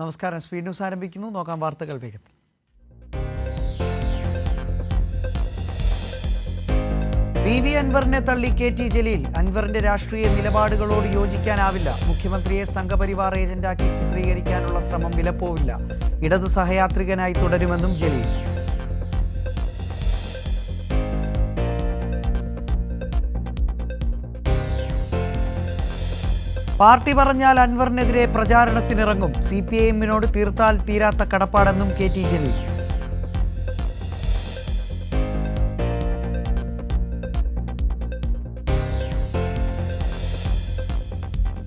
നമസ്കാരം. Speed news ആരംഭിക്കുന്നു. നോക്കാം വാർത്തകൾ വേഗത്തിൽ. വി അൻവറിനെ തള്ളി KT ജലീൽ. അൻവറിന്റെ രാഷ്ട്രീയ നിലപാടുകളോട് യോജിക്കാനാവില്ല. മുഖ്യമന്ത്രിയെ സംഘപരിവാർ ഏജന്റാക്കി ചിത്രീകരിക്കാനുള്ള ശ്രമം വിലപ്പോവില്ല. ഇടതു സഹയാത്രികനായി തുടരുമെന്നും ജലീൽ. പാർട്ടി പറഞ്ഞാൽ അൻവറിനെതിരെ പ്രചാരണത്തിനിറങ്ങും. CPIM-നോട് തീർത്താൽ തീരാത്ത കടപ്പാടെന്നും KT ജലീൽ.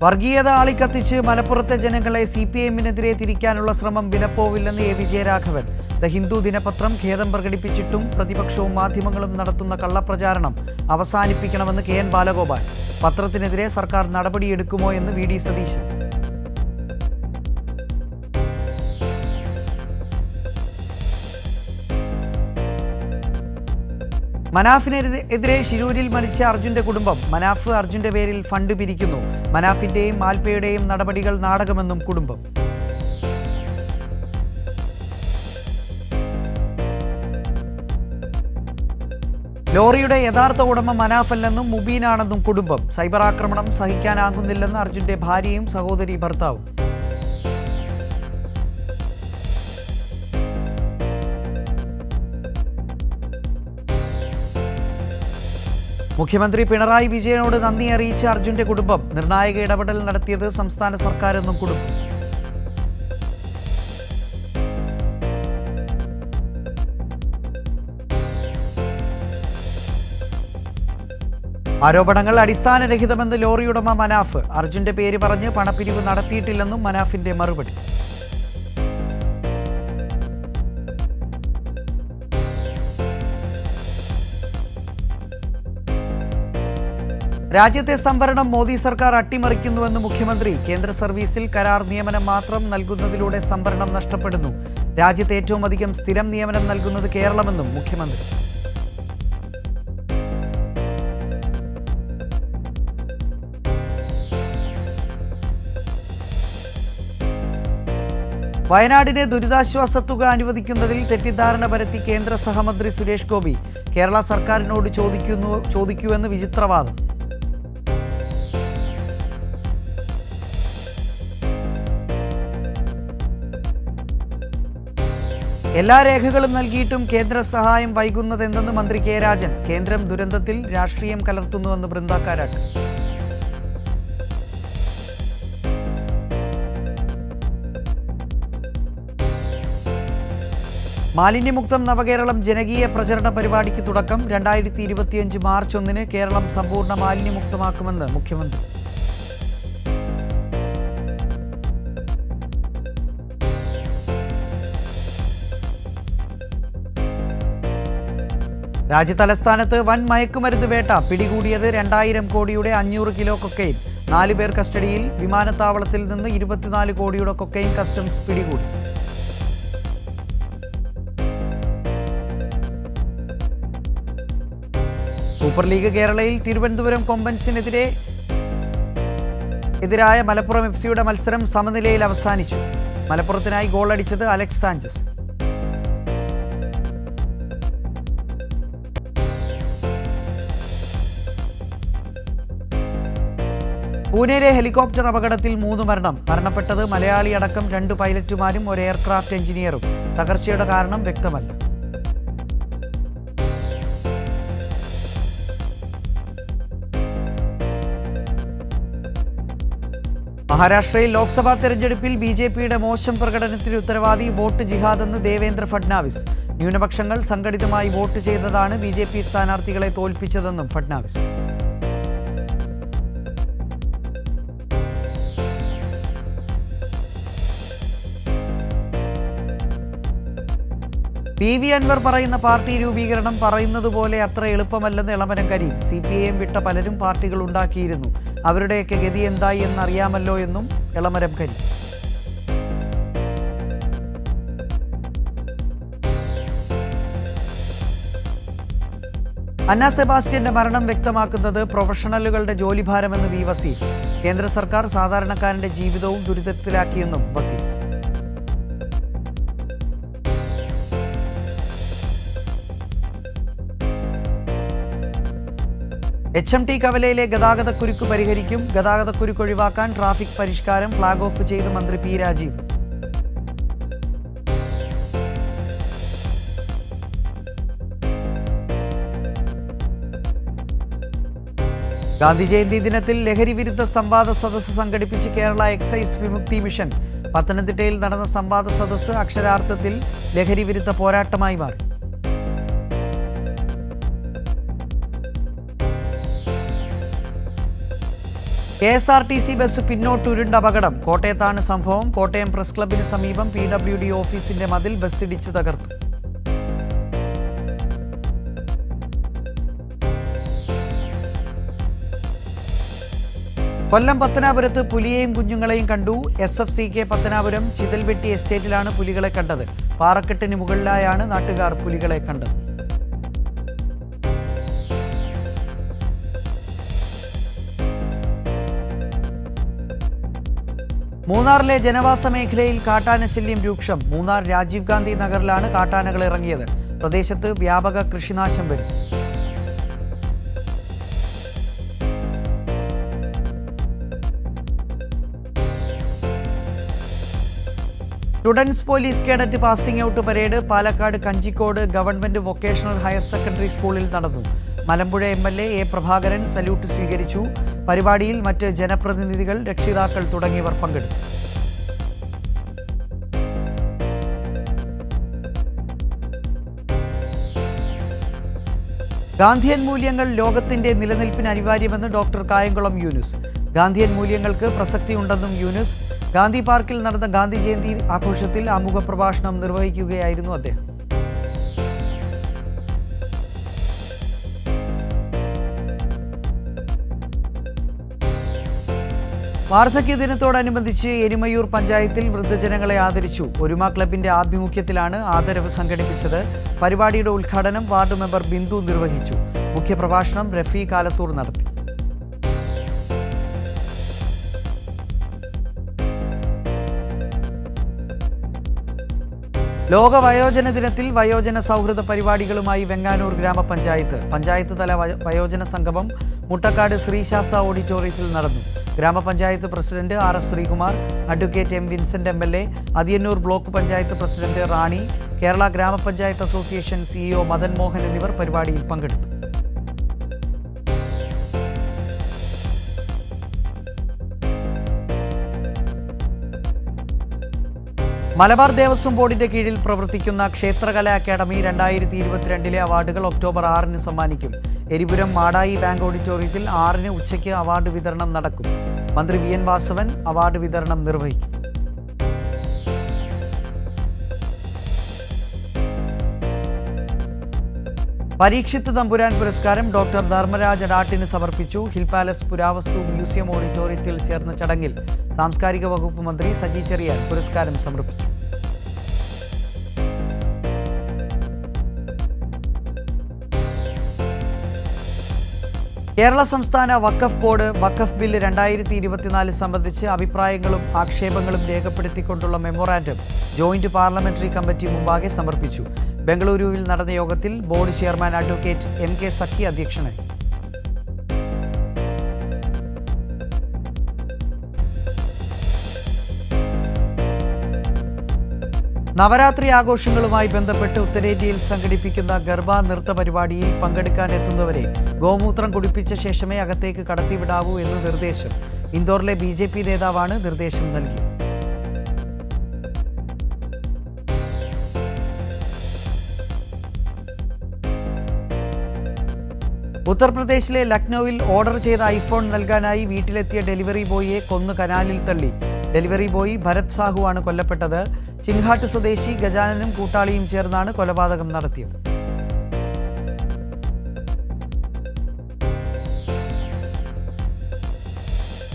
വർഗീയത ആളിക്കത്തിച്ച് മലപ്പുറത്തെ ജനങ്ങളെ CPIM-നെതിരെ തിരിക്കാനുള്ള ശ്രമം വിലപ്പോവില്ലെന്ന് A വിജയരാഘവൻ. ദ ഹിന്ദു ദിനപത്രം ഖേദം പ്രകടിപ്പിച്ചിട്ടും പ്രതിപക്ഷവും മാധ്യമങ്ങളും നടത്തുന്ന കള്ളപ്രചാരണം അവസാനിപ്പിക്കണമെന്ന് KN ബാലഗോപാൽ. പത്രത്തിനെതിരെ സർക്കാർ നടപടിയെടുക്കുമോ എന്ന് VD സതീശൻ. മനാഫിനെതിരെ ശിരൂരിൽ മരിച്ച അർജുന്റെ കുടുംബം. മനാഫ് അർജുന്റെ പേരിൽ ഫണ്ട് പിരിക്കുന്നു. മനാഫിന്റെയും മാൽപ്പയുടെയും നടപടികൾ നാടകമെന്നും കുടുംബം. ലോറിയുടെ യഥാർത്ഥ ഉടമ മനാഫല്ലെന്നും മുബീനാണെന്നും കുടുംബം. സൈബർ ആക്രമണം സഹിക്കാനാകുന്നില്ലെന്ന് അർജുന്റെ ഭാര്യയും സഹോദരി ഭർത്താവും. മുഖ്യമന്ത്രി പിണറായി വിജയനോട് നന്ദി അറിയിച്ച അർജുന്റെ കുടുംബം. നിർണായക ഇടപെടൽ നടത്തിയത് സംസ്ഥാന സർക്കാരെന്നും കുടുംബം. ആരോപണങ്ങൾ അടിസ്ഥാനരഹിതമെന്ന് ലോറി ഉടമ മനാഫ്. അർജുന്റെ പേര് പറഞ്ഞ് പണപ്പിരിവ് നടത്തിയിട്ടില്ലെന്നും മനാഫിന്റെ മറുപടി. രാജ്യത്തെ സംവരണം മോദി സർക്കാർ അട്ടിമറിക്കുന്നുവെന്ന് മുഖ്യമന്ത്രി. കേന്ദ്ര സർവീസിൽ കരാർ നിയമനം മാത്രം നൽകുന്നതിലൂടെ സംവരണം നഷ്ടപ്പെടുന്നു. രാജ്യത്ത് ഏറ്റവും അധികം സ്ഥിരം നിയമനം നൽകുന്നത് കേരളമെന്നും മുഖ്യമന്ത്രി. വയനാടിന് ദുരിതാശ്വാസ തുക അനുവദിക്കുന്നതിൽ തെറ്റിദ്ധാരണ പരത്തി കേന്ദ്ര സഹമന്ത്രി സുരേഷ് ഗോപി. കേരള സർക്കാരിനോട് ചോദിക്കൂവെന്ന് വിചിത്രവാദം. എല്ലാ രേഖകളും നൽകിയിട്ടും കേന്ദ്ര സഹായം വൈകുന്നതെന്തെന്ന് മന്ത്രി K രാജൻ. കേന്ദ്രം ദുരന്തത്തിൽ രാഷ്ട്രീയം കലർത്തുന്നുവെന്ന് ബൃന്ദ കാരാട്ട്. മാലിന്യമുക്തം നവകേരളം ജനകീയ പ്രചരണ പരിപാടിക്ക് തുടക്കം. 2025 മാർച്ച് 1 കേരളം സമ്പൂർണ്ണ മാലിന്യമുക്തമാക്കുമെന്ന് മുഖ്യമന്ത്രി. രാജ്യതലസ്ഥാനത്ത് വൻ മയക്കുമരുന്ന് വേട്ട. പിടികൂടിയത് 2000 കോടിയുടെ 500 കിലോ കൊക്കൈൻ. 4 പേർ കസ്റ്റഡിയിൽ. വിമാനത്താവളത്തിൽ നിന്ന് 24 കോടിയുടെ കൊക്കൈൻ കസ്റ്റംസ് പിടികൂടി. സൂപ്പർ ലീഗ് കേരളയിൽ തിരുവനന്തപുരം കൊമ്പൻസിനെതിരായ മലപ്പുറം FC-യുടെ മത്സരം സമനിലയിൽ അവസാനിച്ചു. മലപ്പുറത്തിനായി ഗോൾ അടിച്ചത് അലക്സ് സാഞ്ചസ്. പൂനെയിലെ ഹെലികോപ്റ്റർ അപകടത്തിൽ 3 മരണം. മരണപ്പെട്ടത് മലയാളി അടക്കം 2 പൈലറ്റുമാരും ഒരു എയർക്രാഫ്റ്റ് എഞ്ചിനീയറും. തകർച്ചയുടെ കാരണം വ്യക്തമല്ല. മഹാരാഷ്ട്രയിൽ ലോക്സഭാ തെരഞ്ഞെടുപ്പിൽ BJP-യുടെ മോശം പ്രകടനത്തിന് ഉത്തരവാദി വോട്ട് ജിഹാദെന്ന് ദേവേന്ദ്ര ഫഡ്നാവിസ്. ന്യൂനപക്ഷങ്ങൾ സംഘടിതമായി വോട്ട് ചെയ്തതാണ് BJP സ്ഥാനാർത്ഥികളെ തോൽപ്പിച്ചതെന്നും ഫഡ്നാവിസ്. PV അൻവർ പറയുന്ന പാർട്ടി രൂപീകരണം പറയുന്നതുപോലെ അത്ര എളുപ്പമല്ലെന്ന് എളമരം കരീം. CPIM വിട്ട പലരും പാർട്ടികൾ ഉണ്ടാക്കിയിരുന്നു. അവരുടെയൊക്കെ ഗതി എന്തായി എന്നറിയാമല്ലോ എന്നും എളമരം കരീം. അന്ന സെബാസ്റ്റ്യന്റെ മരണം വ്യക്തമാക്കുന്നത് പ്രൊഫഷണലുകളുടെ ജോലിഭാരമെന്ന് V വസീഫ്. കേന്ദ്ര സർക്കാർ സാധാരണക്കാരന്റെ ജീവിതവും ദുരിതത്തിലാക്കിയെന്നും വസീഫ്. HMT കവലയിലെ ഗതാഗതക്കുരുക്ക് പരിഹരിക്കും. ഗതാഗതക്കുരുക്ക് ഒഴിവാക്കാൻ ട്രാഫിക് പരിഷ്കാരം ഫ്ളാഗ് ഓഫ് ചെയ്ത് മന്ത്രി പി രാജീവ്. ഗാന്ധി ജയന്തി ദിനത്തിൽ ലഹരി വിരുദ്ധ സംവാദ സദസ്സ് സംഘടിപ്പിച്ച് കേരള എക്സൈസ് വിമുക്തി മിഷൻ. പത്തനംതിട്ടയിൽ നടന്ന സംവാദ സദസ്സ് അക്ഷരാർത്ഥത്തിൽ ലഹരി വിരുദ്ധ പോരാട്ടമായി മാറി. KSRTC ബസ് പിന്നോട്ടുരുണ്ട അപകടം. കോട്ടയത്താണ് സംഭവം. കോട്ടയം പ്രസ് ക്ലബിന് സമീപം PWD ഓഫീസിന്റെ മതിൽ ബസ്സിടിച്ച് തകർത്തു. കൊല്ലം പത്തനാപുരത്ത് പുലിയെയും കുഞ്ഞുങ്ങളെയും കണ്ടു. SFCK പത്തനാപുരം ചിതൽവെട്ടി എസ്റ്റേറ്റിലാണ് പുലികളെ കണ്ടത്. പാറക്കെട്ടിന് മുകളിലായാണ് നാട്ടുകാർ പുലികളെ കണ്ടത്. മൂന്നാറിലെ ജനവാസ മേഖലയിൽ കാട്ടാന ശല്യം രൂക്ഷം. മൂന്നാർ രാജീവ് ഗാന്ധി നഗറിലാണ് കാട്ടാനകൾ ഇറങ്ങിയത്. പ്രദേശത്ത് വ്യാപക കൃഷിനാശം വരും. Students police cadet passing out parade Palakkad Kanjikode government vocational higher secondary സ്കൂളിൽ നടന്നു. Malampuzha MLA A. Prabhakaran salute സ്വീകരിച്ചു. പരിപാടിയിൽ മറ്റ് ജനപ്രതിനിധികൾ, രക്ഷിതാക്കൾ തുടങ്ങിയവർ പങ്കെടുത്തു. ഗാന്ധിയൻ മൂല്യങ്ങൾ ലോകത്തിന്റെ നിലനിൽപ്പിന് അനിവാര്യമെന്ന് ഡോക്ടർ കായംകുളം യൂനുസ്. ഗാന്ധിയൻ മൂല്യങ്ങൾക്ക് പ്രസക്തിയുണ്ടെന്നും യൂനുസ്. ഗാന്ധി പാർക്കിൽ നടന്ന ഗാന്ധി ജയന്തി ആഘോഷത്തിൽ ആമുഖ പ്രഭാഷണം നിർവഹിക്കുകയായിരുന്നു അദ്ദേഹം. വാർദ്ധക്യ ദിനത്തോടനുബന്ധിച്ച് എരുമയൂർ പഞ്ചായത്തിൽ വൃദ്ധജനങ്ങളെ ആദരിച്ചു. ഒരുമ ക്ലബിന്റെ ആഭിമുഖ്യത്തിലാണ് ആദരവ് സംഘടിപ്പിച്ചത്. പരിപാടിയുടെ ഉദ്ഘാടനം വാർഡ് മെമ്പർ ബിന്ദു നിർവഹിച്ചു. മുഖ്യപ്രഭാഷണം റഫീ കാലത്തൂർ നടത്തി. ലോക വയോജന ദിനത്തിൽ വയോജന സൗഹൃദ പരിപാടികളുമായി വെങ്ങാനൂർ ഗ്രാമപഞ്ചായത്ത്. പഞ്ചായത്ത് തല വയോജന സംഗമം മുട്ടക്കാട് ശ്രീശാസ്ത ഓഡിറ്റോറിയത്തിൽ നടന്നു. ഗ്രാമപഞ്ചായത്ത് president RS Sreekumar, advocate M. Vincent MLA, Athiyannoor block panchayat president Rani, Kerala ഗ്രാമപഞ്ചായത്ത് അസോസിയേഷൻ CEO മദൻ മോഹൻ എന്നിവർ പരിപാടിയിൽ പങ്കെടുത്തു. മലബാർ ദേവസ്വം ബോർഡിന്റെ കീഴിൽ പ്രവർത്തിക്കുന്ന ക്ഷേത്രകലാ അക്കാദമി 2022 അവാർഡുകൾ ഒക്ടോബർ 6-ന് സമ്മാനിക്കും. എരിപുരം മാടായി ബാങ്ക് ഓഡിറ്റോറിയത്തിൽ 6-ന് ഉച്ചയ്ക്ക് അവാർഡ് വിതരണം നടക്കും. മന്ത്രി VN വാസവൻ അവാർഡ് വിതരണം നിർവഹിക്കും. പരീക്ഷിത്ത് തമ്പുരാൻ പുരസ്കാരം ഡോക്ടർ ധർമ്മരാജ് അഡാട്ടിന് സമർപ്പിച്ചു. ഹിൽ പാലസ് പുരാവസ്തു മ്യൂസിയം ഓഡിറ്റോറിയത്തിൽ ചേർന്ന ചടങ്ങിൽ സാംസ്കാരിക വകുപ്പ് മന്ത്രി സജി ചെറിയാൻ പുരസ്കാരം സമർപ്പിച്ചു. കേരള സംസ്ഥാന വഖഫ് ബോർഡ് വഖഫ് ബില്ല് 2024 സംബന്ധിച്ച് അഭിപ്രായങ്ങളും ആക്ഷേപങ്ങളും രേഖപ്പെടുത്തിക്കൊണ്ടുള്ള മെമ്മോറാൻഡം ജോയിന്റ് പാർലമെന്ററി കമ്മിറ്റി മുമ്പാകെ സമർപ്പിച്ചു. ബംഗളൂരുവിൽ നടന്ന യോഗത്തിൽ ബോർഡ് ചെയർമാൻ അഡ്വക്കേറ്റ് MK സഖി അധ്യക്ഷനായി. നവരാത്രി ആഘോഷങ്ങളുമായി ബന്ധപ്പെട്ട് ഉത്തരേന്ത്യയിൽ സംഘടിപ്പിക്കുന്ന ഗർബ നൃത്ത പരിപാടിയിൽ പങ്കെടുക്കാനെത്തുന്നവരെ ഗോമൂത്രം കുടിപ്പിച്ച ശേഷമേ അകത്തേക്ക് കടത്തിവിടാവൂ എന്ന് നിർദ്ദേശം. ഇൻഡോറിലെ BJP നേതാവാണ് നിർദ്ദേശം നൽകിയത്. ഉത്തർപ്രദേശിലെ ലക്നൌവിൽ ഓർഡർ ചെയ്ത iPhone നൽകാനായി വീട്ടിലെത്തിയ ഡെലിവറി ബോയിയെ കൊന്നു കനാലിൽ തള്ളി. ഡെലിവറി ബോയ് ഭരത് സാഹുവാണ് കൊല്ലപ്പെട്ടത്. ചിൻഹാട്ട് സ്വദേശി ഗജാനനും കൂട്ടാളിയും ചേർന്നാണ് കൊലപാതകം നടത്തിയത്.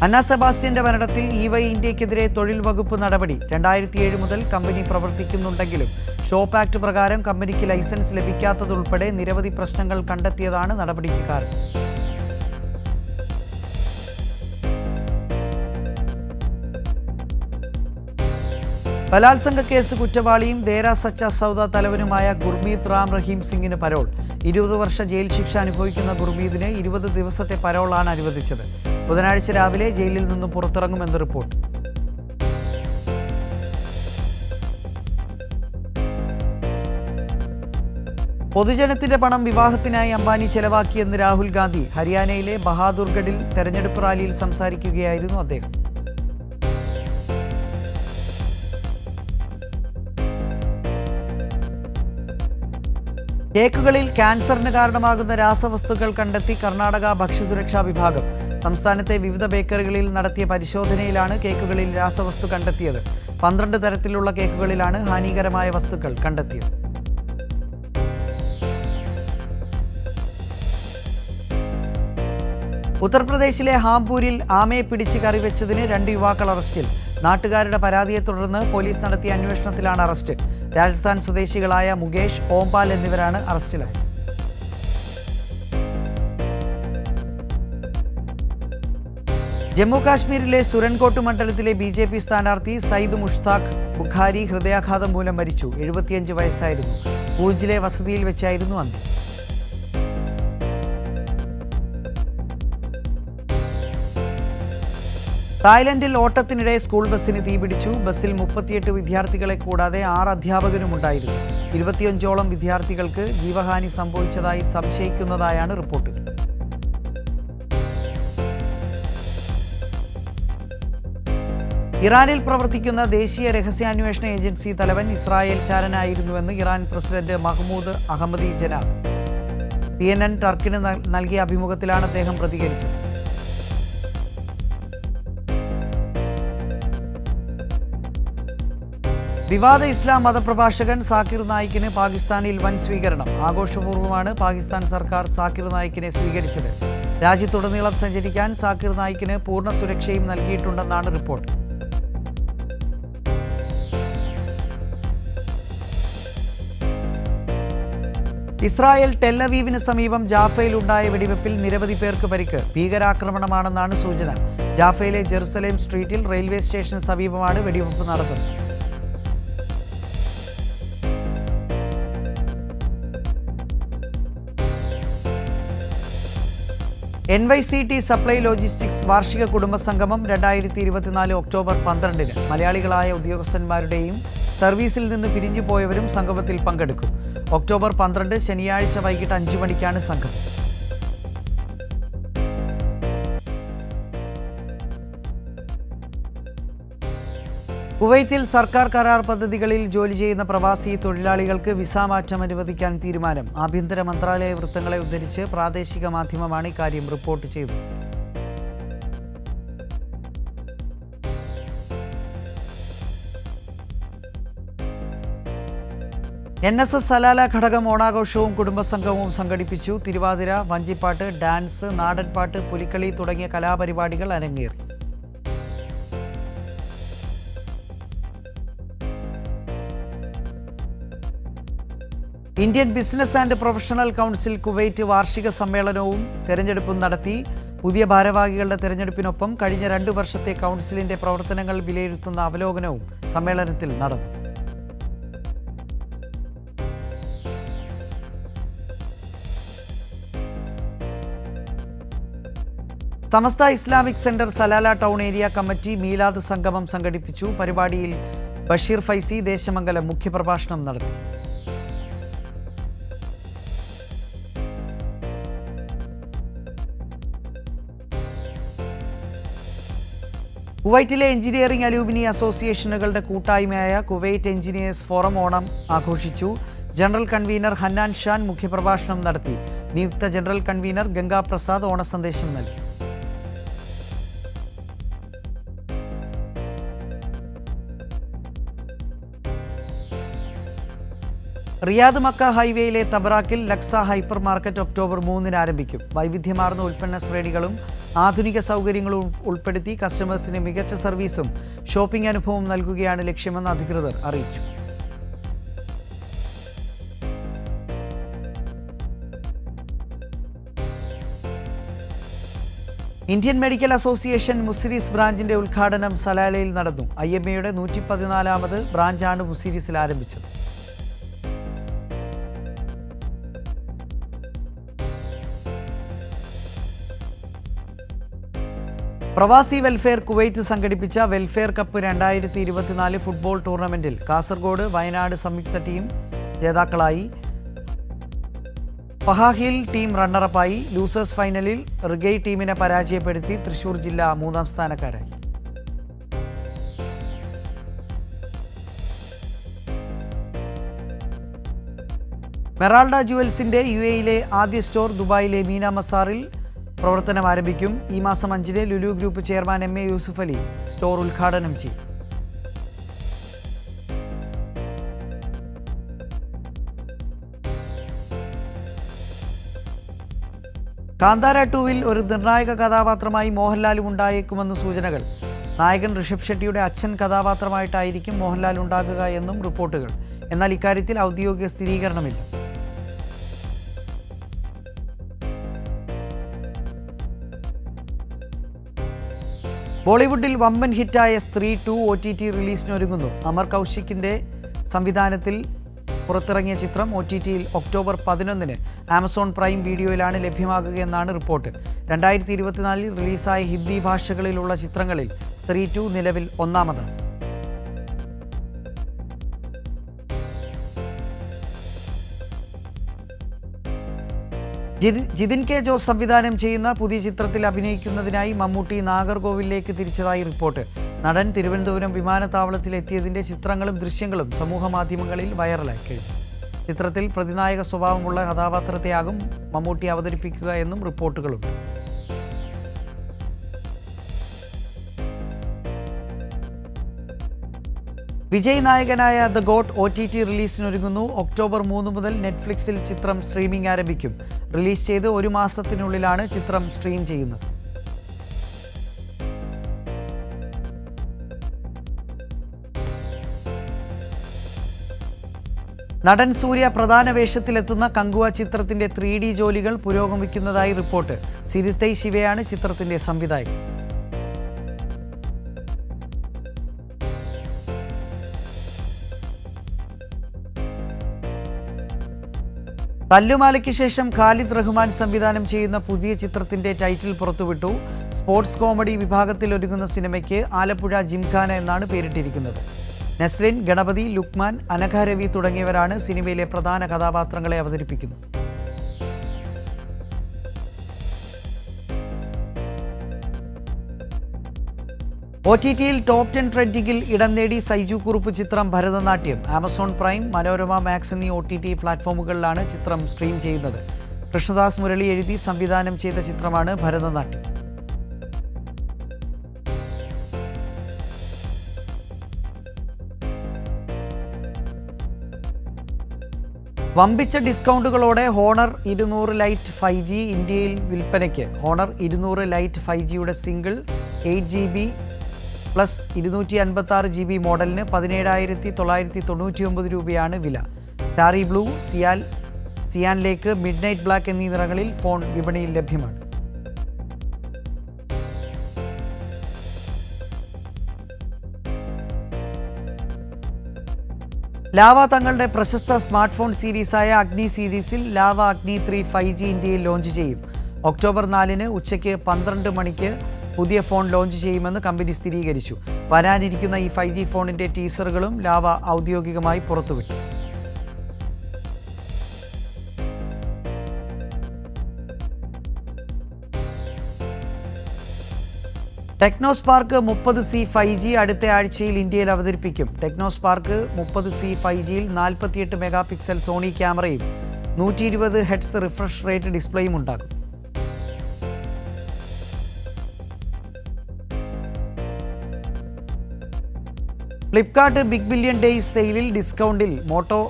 അന്ന സെബാസ്റ്റ്യന്റെ മരണത്തിൽ EY ഇന്ത്യക്കെതിരെ തൊഴിൽ വകുപ്പ് നടപടി. 2007 മുതൽ കമ്പനി പ്രവർത്തിക്കുന്നുണ്ടെങ്കിലും ഷോപ്പ് ആക്ട് പ്രകാരം കമ്പനിക്ക് ലൈസൻസ് ലഭിക്കാത്തതുൾപ്പെടെ നിരവധി പ്രശ്നങ്ങൾ കണ്ടെത്തിയതാണ് നടപടിക്ക് കാരണം. ബലാത്സംഗ കേസ് കുറ്റവാളിയും ദേര സച്ച സൗദ തലവനുമായ ഗുർമീത് റാം റഹീം സിംഗിന് പരോൾ. 20 വർഷ ജയിൽ ശിക്ഷ അനുഭവിക്കുന്ന ഗുർമീതിന് 20 ദിവസത്തെ പരോളാണ് അനുവദിച്ചത്. ബുധനാഴ്ച രാവിലെ ജയിലിൽ നിന്നും പുറത്തിറങ്ങുമെന്ന് റിപ്പോർട്ട്. പൊതുജനത്തിന്റെ പണം വിവാഹത്തിനായി അംബാനി ചെലവാക്കിയെന്ന് രാഹുൽ ഗാന്ധി. ഹരിയാനയിലെ ബഹാദുർഗഡിൽ തെരഞ്ഞെടുപ്പ് റാലിയിൽ സംസാരിക്കുകയായിരുന്നു അദ്ദേഹം. കേക്കുകളിൽ ക്യാൻസറിന് കാരണമാകുന്ന രാസവസ്തുക്കൾ കണ്ടെത്തി കർണാടക ഭക്ഷ്യസുരക്ഷാ വിഭാഗം. സംസ്ഥാനത്തെ വിവിധ ബേക്കറികളിൽ നടത്തിയ പരിശോധനയിലാണ് കേക്കുകളിൽ രാസവസ്തു കണ്ടെത്തിയത്. 12 തരത്തിലുള്ള കേക്കുകളിലാണ് ഹാനികരമായ വസ്തുക്കൾ കണ്ടെത്തിയത്. ഉത്തർപ്രദേശിലെ ഹാംപൂരിൽ ആമയെ പിടിച്ച് കറിവെച്ചതിന് 2 യുവാക്കൾ അറസ്റ്റിൽ. നാട്ടുകാരുടെ പരാതിയെ തുടർന്ന് പോലീസ് നടത്തിയ അന്വേഷണത്തിലാണ് അറസ്റ്റ്. രാജസ്ഥാൻ സ്വദേശികളായ മുകേഷ്, ഓംപാൽ എന്നിവരാണ് അറസ്റ്റിലായത്. ജമ്മു കാശ്മീരിലെ സുരൻകോട്ട് മണ്ഡലത്തിലെ BJP സ്ഥാനാർത്ഥി സയ്യിദ് മുഷ്താഖ് ബുഖാരി ഹൃദയാഘാതം മൂലം മരിച്ചു. 75 വയസ്സായിരുന്നു. പൂജിലെ വസതിയിൽ വെച്ചായിരുന്നു അന്ത്യം. തായ്ലൻഡിൽ ഓട്ടത്തിനിടെ സ്കൂൾ ബസ്സിന് തീപിടിച്ചു. ബസ്സിൽ 38 വിദ്യാർത്ഥികളെ കൂടാതെ 6 അധ്യാപകരുമുണ്ടായിരുന്നു. 25ഓളം വിദ്യാർത്ഥികൾക്ക് ജീവഹാനി സംഭവിച്ചതായി സംശയിക്കുന്നതായാണ് റിപ്പോർട്ടുകൾ. ഇറാനിൽ പ്രവർത്തിക്കുന്ന ദേശീയ രഹസ്യാന്വേഷണ ഏജൻസി തലവൻ ഇസ്രായേൽ ചാരനായിരുന്നുവെന്ന് ഇറാൻ പ്രസിഡന്റ് മഹ്മൂദ് അഹമ്മദി ജനാബ്. CNN ടർക്കിന് നൽകിയ അഭിമുഖത്തിലാണ് അദ്ദേഹം പ്രതികരിച്ചത്. വിവാദ ഇസ്ലാം മതപ്രഭാഷകൻ സാക്കിർ നായിക്കിന് പാകിസ്ഥാനിൽ വൻ സ്വീകരണം. ആഘോഷപൂർവ്വമാണ് പാകിസ്ഥാൻ സർക്കാർ സാക്കിർ നായിക്കിനെ സ്വീകരിച്ചത്. രാജ്യത്തുടനീളം സഞ്ചരിക്കാൻ സാക്കിർ നായിക്കിന് പൂർണ്ണ സുരക്ഷയും നൽകിയിട്ടുണ്ടെന്നാണ് റിപ്പോർട്ട്. ഇസ്രായേൽ ടെല്ലവീവിന് സമീപം ജാഫയിലുണ്ടായ വെടിവെപ്പിൽ നിരവധി പേർക്ക് പരിക്ക്. ഭീകരാക്രമണമാണെന്നാണ് സൂചന. ജാഫയിലെ ജെറുസലേം സ്ട്രീറ്റിൽ റെയിൽവേ സ്റ്റേഷന് സമീപമാണ് വെടിവെപ്പ് നടന്നത്. NYCT സപ്ലൈ ലോജിസ്റ്റിക്സ് വാർഷിക കുടുംബസംഗമം 2024 ഒക്ടോബർ 12-ന് മലയാളികളായ ഉദ്യോഗസ്ഥന്മാരുടെയും സർവീസിൽ നിന്ന് പിരിഞ്ഞുപോയവരും സംഗമത്തിൽ പങ്കെടുക്കും. ഒക്ടോബർ 12 ശനിയാഴ്ച വൈകിട്ട് 5 മണിക്കാണ് സംഗമം. കുവൈത്തിൽ സർക്കാർ കരാർ പദ്ധതികളിൽ ജോലി ചെയ്യുന്ന പ്രവാസി തൊഴിലാളികൾക്ക് വിസ മാറ്റം അനുവദിക്കാൻ തീരുമാനം. ആഭ്യന്തര മന്ത്രാലയ വൃത്തങ്ങളെ ഉദ്ധരിച്ച് പ്രാദേശിക മാധ്യമമാണ് ഇക്കാര്യം റിപ്പോർട്ട് ചെയ്തത്. NSS സലാല ഘടകം ഓണാഘോഷവും കുടുംബസംഗമവും സംഘടിപ്പിച്ചു. തിരുവാതിര, വഞ്ചിപ്പാട്ട്, ഡാൻസ്, നാടൻപാട്ട്, പുലിക്കളി തുടങ്ങിയ കലാപരിപാടികൾ അരങ്ങേറി. Indian business and professional council Kuwait വാർഷിക സമ്മേളനവും തെരഞ്ഞെടുപ്പും നടത്തി. പുതിയ ഭാരവാഹികളുടെ തെരഞ്ഞെടുപ്പിനൊപ്പം കഴിഞ്ഞ 2 വർഷത്തെ കൗൺസിലിന്റെ പ്രവർത്തനങ്ങൾ വിലയിരുത്തുന്ന അവലോകനവും സമ്മേളനത്തിൽ നടന്നു. Samastha Islamic centre Salalah town area committee മീലാദ് സംഗമം സംഘടിപ്പിച്ചു. പരിപാടിയിൽ ബഷീർ ഫൈസി ദേശമംഗലം മുഖ്യപ്രഭാഷണം നടത്തി. കുവൈറ്റിലെ എഞ്ചിനീയറിംഗ് അലൂമിനി അസോസിയേഷനുകളുടെ കൂട്ടായ്മയായ കുവൈറ്റ് എഞ്ചിനീയേഴ്സ് ഫോറം ഓണം ആഘോഷിച്ചു. ജനറൽ കൺവീനർ ഹന്നാൻ ഷാൻ മുഖ്യപ്രഭാഷണം നടത്തി. നിയുക്ത ജനറൽ കൺവീനർ ഗംഗാ പ്രസാദ് ഓണസന്ദേശം നൽകി. റിയാദ് മക്ക ഹൈവേയിലെ തബറാക്കിൽ ലക്സ ഹൈപ്പർ മാർക്കറ്റ് ഒക്ടോബർ 3-ന് ആരംഭിക്കും. വൈവിധ്യമാർന്ന ഉൽപ്പന്ന ശ്രേണികളും ആധുനിക സൗകര്യങ്ങളും ഉൾപ്പെടുത്തി കസ്റ്റമേഴ്സിന് മികച്ച സർവീസും ഷോപ്പിംഗ് അനുഭവം നൽകുകയാണ് ലക്ഷ്യമെന്ന് അധികൃതർ അറിയിച്ചു. ഇന്ത്യൻ മെഡിക്കൽ അസോസിയേഷൻ മുസിരിസ് ബ്രാഞ്ചിന്റെ ഉദ്ഘാടനം സലാലയിൽ നടന്നു. IMA-യുടെ 114ാമത് ബ്രാഞ്ചാണ് മുസിരിസിൽ ആരംഭിച്ചത്. പ്രവാസി വെൽഫെയർ കുവൈറ്റ് സംഘടിപ്പിച്ച വെൽഫെയർ കപ്പ് 2024 ഫുട്ബോൾ ടൂർണമെന്റിൽ കാസർഗോഡ്, വയനാട് സംയുക്ത ടീം ജേതാക്കളായി. പഹാഹിൽ ടീം റണ്ണറപ്പായി. ലൂസേഴ്സ് ഫൈനലിൽ റിഗൈ ടീമിനെ പരാജയപ്പെടുത്തി തൃശൂർ ജില്ല 3ാം സ്ഥാനക്കാരായി. മെറാൾഡ ജുവൽസിന്റെ UAE-യിലെ ആദ്യ സ്റ്റോർ ദുബായിലെ മീന മസാറിൽ പ്രവർത്തനം ആരംഭിക്കും. ഈ മാസം 5-ന് Lulu group chairman MA Yusuf Ali store ഉദ്ഘാടനം ചെയ്യും. കാന്താര 2-വിൽ ഒരു നിർണായക കഥാപാത്രമായി മോഹൻലാലും ഉണ്ടായേക്കുമെന്ന് സൂചനകൾ. നായകൻ ഋഷഭ് ഷെട്ടിയുടെ അച്ഛൻ കഥാപാത്രമായിട്ടായിരിക്കും മോഹൻലാൽ ഉണ്ടാകുക എന്നും റിപ്പോർട്ടുകൾ. എന്നാൽ ഇക്കാര്യത്തിൽ ഔദ്യോഗിക സ്ഥിരീകരണമില്ല. ബോളിവുഡിൽ വമ്പൻ ഹിറ്റായ സ്ത്രീ 2 OTT റിലീസിനൊരുങ്ങുന്നു. അമർ കൗശിക്കിന്റെ സംവിധാനത്തിൽ പുറത്തിറങ്ങിയ ചിത്രം OTT-യിൽ ഒക്ടോബർ 11-ന് ആമസോൺ പ്രൈം വീഡിയോയിലാണ് ലഭ്യമാകുകയെന്നാണ് റിപ്പോർട്ട്. 2024-ൽ റിലീസായ ഹിന്ദി ഭാഷകളിലുള്ള ചിത്രങ്ങളിൽ സ്ത്രീ 2 നിലവിൽ 1ാമതാണ്. ജിതിൻ കെ ജോസ് സംവിധാനം ചെയ്യുന്ന പുതിയ ചിത്രത്തിൽ അഭിനയിക്കുന്നതിനായി മമ്മൂട്ടി നാഗർകോവിലേക്ക് തിരിച്ചതായി റിപ്പോർട്ട്. നടൻ തിരുവനന്തപുരം വിമാനത്താവളത്തിൽ എത്തിയതിൻ്റെ ചിത്രങ്ങളും ദൃശ്യങ്ങളും സമൂഹമാധ്യമങ്ങളിൽ വൈറലായി കഴിഞ്ഞു. ചിത്രത്തിൽ പ്രതിനായക സ്വഭാവമുള്ള കഥാപാത്രത്തെയാകും മമ്മൂട്ടി അവതരിപ്പിക്കുക എന്നും റിപ്പോർട്ടുകളുണ്ട്. വിജയ് നായകനായ ദ ഗോട്ട് OTT റിലീസിനൊരുങ്ങുന്നു. ഒക്ടോബർ 3 മുതൽ നെറ്റ്ഫ്ലിക്സിൽ ചിത്രം സ്ട്രീമിംഗ് ആരംഭിക്കും. റിലീസ് ചെയ്ത് 1 മാസത്തിനുള്ളിലാണ് ചിത്രം സ്ട്രീം ചെയ്യുന്നത്. നടൻ സൂര്യ പ്രധാന വേഷത്തിലെത്തുന്ന കങ്കുവ ചിത്രത്തിന്റെ 3D ജോലികൾ പുരോഗമിക്കുന്നതായി റിപ്പോർട്ട്. സിരിത്തൈ ശിവയാണ് ചിത്രത്തിന്റെ സംവിധായകൻ. തല്ലുമാലയ്ക്ക് ശേഷം ഖാലിദ് റഹ്മാൻ സംവിധാനം ചെയ്യുന്ന പുതിയ ചിത്രത്തിന്റെ ടൈറ്റിൽ പുറത്തുവിട്ടു. സ്പോർട്സ് കോമഡി വിഭാഗത്തിൽ ഒരുങ്ങുന്ന സിനിമയ്ക്ക് ആലപ്പുഴ ജിംഖാന എന്നാണ് പേരിട്ടിരിക്കുന്നത്. നസ്രിൻ, ഗണപതി, ലുക്മാൻ, അനഘ രവി തുടങ്ങിയവരാണ് സിനിമയിലെ പ്രധാന കഥാപാത്രങ്ങളെ അവതരിപ്പിക്കുന്നത്. OTT-യിൽ ടോപ്പ് 10 ട്രെൻഡിങ്ങിൽ ഇടം നേടി സൈജു കുറുപ്പ് ചിത്രം Bharatanatyam. Amazon Prime, Manorama Max എന്നീ OTT പ്ലാറ്റ്ഫോമുകളിലാണ് ചിത്രം സ്ട്രീം ചെയ്യുന്നത്. കൃഷ്ണദാസ് മുരളി എഴുതി സംവിധാനം ചെയ്ത ചിത്രമാണ് ഭരതനാട്യം. വമ്പിച്ച ഡിസ്കൗണ്ടുകളോടെ ഹോണർ 200 ലൈറ്റ് 5G ഇന്ത്യയിൽ വിൽപ്പനയ്ക്ക്. ഹോണർ 200 ലൈറ്റ് 5Gയുടെ സിംഗിൾ 8GB പ്ലസ് 256GB മോഡലിന് 17,999 രൂപയാണ് വില. Starry blue, cyan lake, midnight black എന്നീ നിറങ്ങളിൽ ഫോൺ വിപണിയിൽ ലഭ്യമാണ്. ലാവ തങ്ങളുടെ പ്രശസ്ത സ്മാർട്ട് ഫോൺ സീരീസായ അഗ്നി സീരീസിൽ ലാവ അഗ്നി 3 5G ഇന്ത്യയിൽ ലോഞ്ച് ചെയ്യും. ഒക്ടോബർ 4-ന് ഉച്ചയ്ക്ക് 12 മണിക്ക് പുതിയ ഫോൺ ലോഞ്ച് ചെയ്യുമെന്ന് കമ്പനി സ്ഥിരീകരിച്ചു. വരാനിരിക്കുന്ന ഈ 5G ഫോണിന്റെ ടീസറുകളും ലാവ ഔദ്യോഗികമായി പുറത്തുവിട്ടു. ടെക്നോസ്പാർക്ക് 30C 5G അടുത്ത ആഴ്ചയിൽ ഇന്ത്യയിൽ അവതരിപ്പിക്കും. ടെക്നോസ്പാർക്ക് 30C 5Gയിൽ 48 മെഗാപിക്സൽ സോണി ക്യാമറയും 120 Hz റിഫ്രഷ് റേറ്റ് ഡിസ്പ്ലേയും ഉണ്ടാകും. ഫ്ലിപ്കാർട്ട് ബിഗ് ബില്യൺ ഡേയ്സ് സെയിലിൽ ഡിസ്കൗണ്ടിൽ മോട്ടോ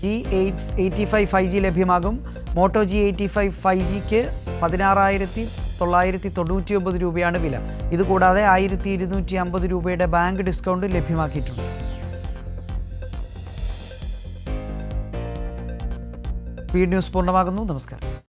G85 5G ലഭ്യമാകും. മോട്ടോ G85 5Gക്ക് 16,999 രൂപയാണ് വില. ഇതുകൂടാതെ 1,250 രൂപയുടെ ബാങ്ക് ഡിസ്കൗണ്ട് ലഭ്യമാക്കിയിട്ടുണ്ട്. സ്പീഡ് ന്യൂസ് പൂർണ്ണമാകുന്നു. നമസ്കാരം.